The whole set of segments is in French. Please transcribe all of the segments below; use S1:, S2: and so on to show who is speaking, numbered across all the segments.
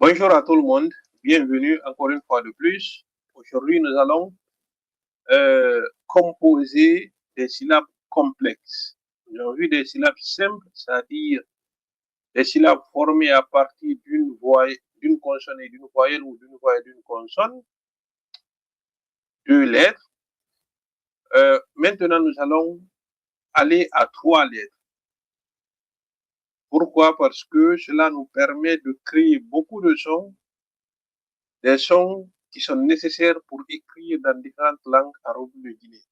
S1: Bonjour à tout le monde, bienvenue encore une fois de plus. Aujourd'hui, nous allons composer des syllabes complexes. Nous avons vu des syllabes simples, c'est-à-dire des syllabes formées à partir d'une consonne et d'une voyelle ou d'une voyelle et d'une consonne, deux lettres. Maintenant, nous allons aller à trois lettres. Pourquoi? Parce que cela nous permet de créer beaucoup de sons, des sons qui sont nécessaires pour écrire dans différentes langues arabes de Guinée.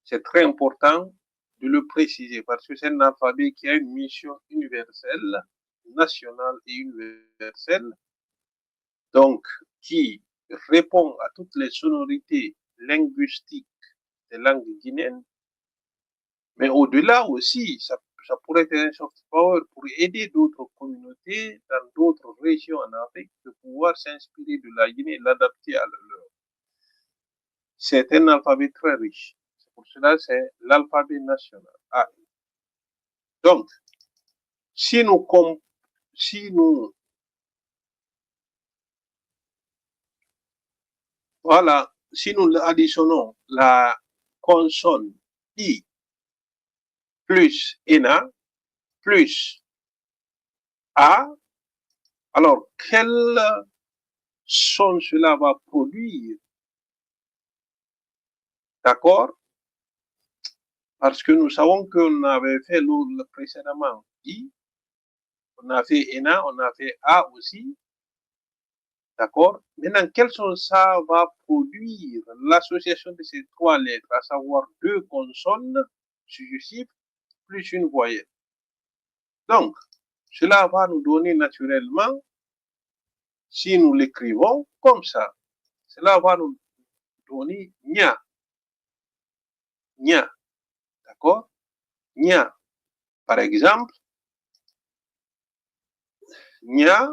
S1: C'est très important de le préciser parce que c'est un alphabet qui a une mission universelle, nationale et universelle, donc qui répond à toutes les sonorités linguistiques des langues guinéennes, mais au-delà aussi, ça pourrait être un soft power pour aider d'autres communautés dans d'autres régions en Afrique de pouvoir s'inspirer de la Guinée et l'adapter à leur. C'est un alphabet très riche. C'est pour cela c'est l'alphabet national. Donc, si nous additionnons la consonne I plus ENA plus A, alors quel son cela va produire? D'accord? Parce que nous savons qu'on avait fait précédemment I, on a fait ENA, on a fait A aussi. D'accord? Maintenant, quel son ça va produire? L'association de ces trois lettres, à savoir deux consonnes successives plus une voyelle. Donc, cela va nous donner naturellement, si nous l'écrivons comme ça, cela va nous donner nya. Nya. D'accord? Nya. Par exemple, nya,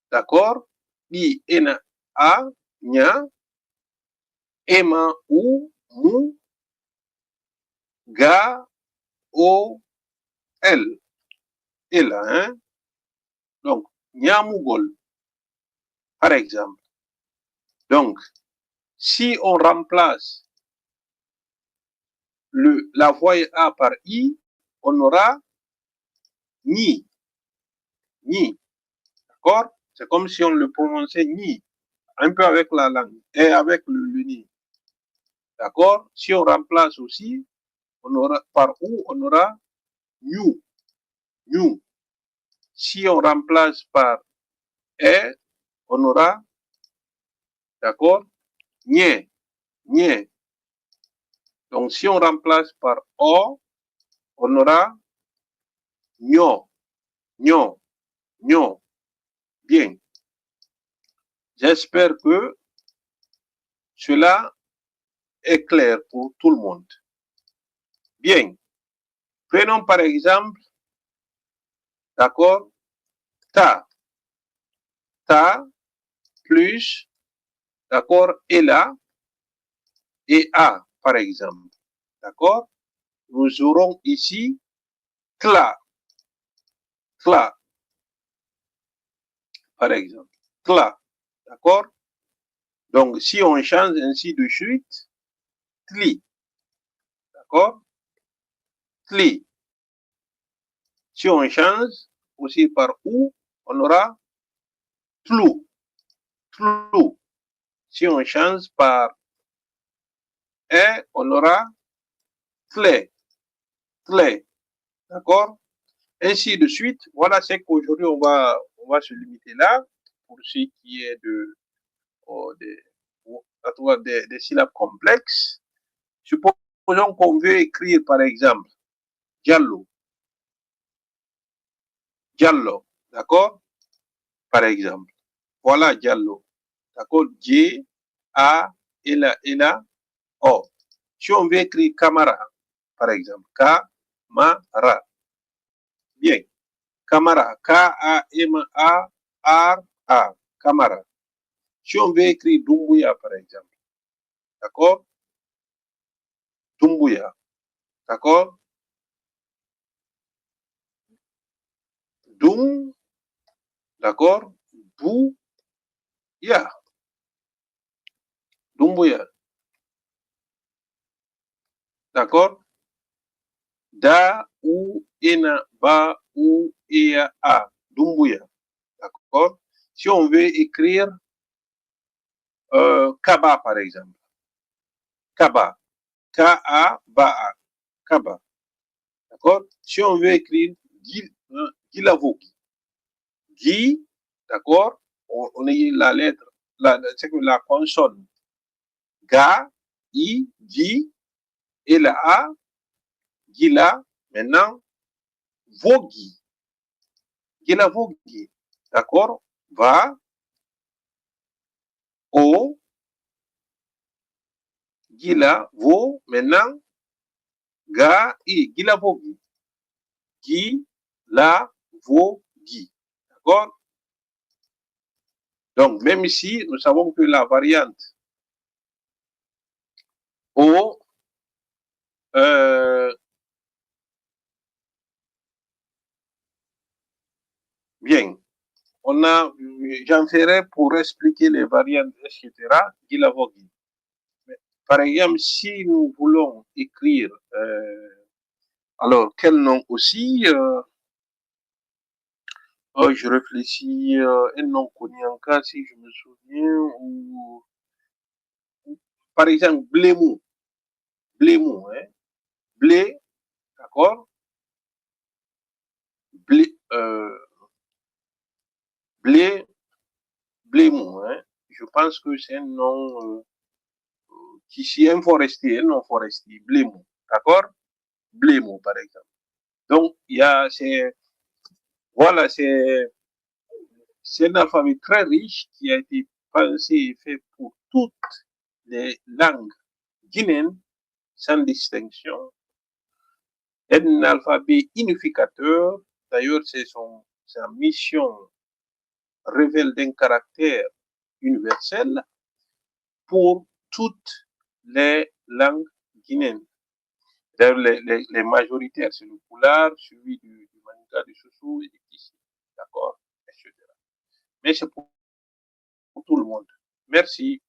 S1: d'accord? I, ena, a, nya, ema, ou, mu, ga, o, l. Et là, hein? Donc, nyamugol, par exemple. Donc, si on remplace la voyelle A par I, on aura ni. Ni. D'accord? C'est comme si on le prononçait ni. Un peu avec la langue et avec le ni. D'accord? Si on remplace aussi, on aura par ou, on aura new. New. Si on remplace par e, on aura, d'accord? Nye. Nye. Donc, si on remplace par o, on aura nyo. Nyo. Nyo. Bien. J'espère que cela est clair pour tout le monde. Bien. Prenons par exemple, d'accord, ta. Ta plus, d'accord, ela et a, par exemple. D'accord? Nous aurons ici cla. Cla. Par exemple. Cla. D'accord? Donc, si on change ainsi de suite, tli. D'accord? Tli. Si on change aussi par ou, on aura tlou. Tlou. Si on change par e, on aura tle. Tle. D'accord? Ainsi de suite. Voilà ce qu'aujourd'hui on va se limiter là pour ce qui est des syllabes complexes. Supposons qu'on veut écrire par exemple Diallo. Diallo. D'accord? Par exemple. Voilà Diallo. D'accord? J, A, Ela, O. Si on veut écrire Camara, par exemple. Camara. Bien. Camara. K-A-M-A-R-A. Camara. Si on veut écrire Dumbuya, par exemple. D'accord? Dumbuya. D'accord? D'accord? Bouya. Dumbuya. D'accord? Da, ou, ena, ba, ou, ea, a. Dumbuya. D'accord? Si on veut écrire Kaba, par exemple. Kaba. K-A-B-A. Kaba. D'accord? Si on veut écrire Gilavogi. Gi, d'accord? On a la lettre, c'est que la consonne. Ga, I, Gi, et la A, Gila, maintenant, Vogi. Gilavogi. D'accord? Va, O, Gila, Vo, maintenant, Ga, I, Gilavogi. Gi, la, Vogi. D'accord? Donc, même ici, nous savons que la variante O, bien, j'en ferai pour expliquer les variantes, etc. Gilavogi. Par exemple, si nous voulons écrire, alors, quel nom aussi je réfléchis, un nom connu en cas, si je me souviens, ou par exemple, Blémou. Blémou, hein. Blé, d'accord? Blé, blé, Blémou, hein. Je pense que c'est un nom qui est un forestier, un nom forestier, Blémou, d'accord? Blémou, par exemple. Donc, il y a, voilà, c'est un alphabet très riche qui a été pensé et fait pour toutes les langues guinéennes, sans distinction. Un alphabet unificateur, d'ailleurs, sa mission révèle d'un caractère universel pour toutes les langues guinéennes. D'ailleurs, les majoritaires, c'est le Poulard, suivi du Maninka, du Soussou et du Kissi. D'accord? Etc. Mais c'est pour tout le monde. Merci.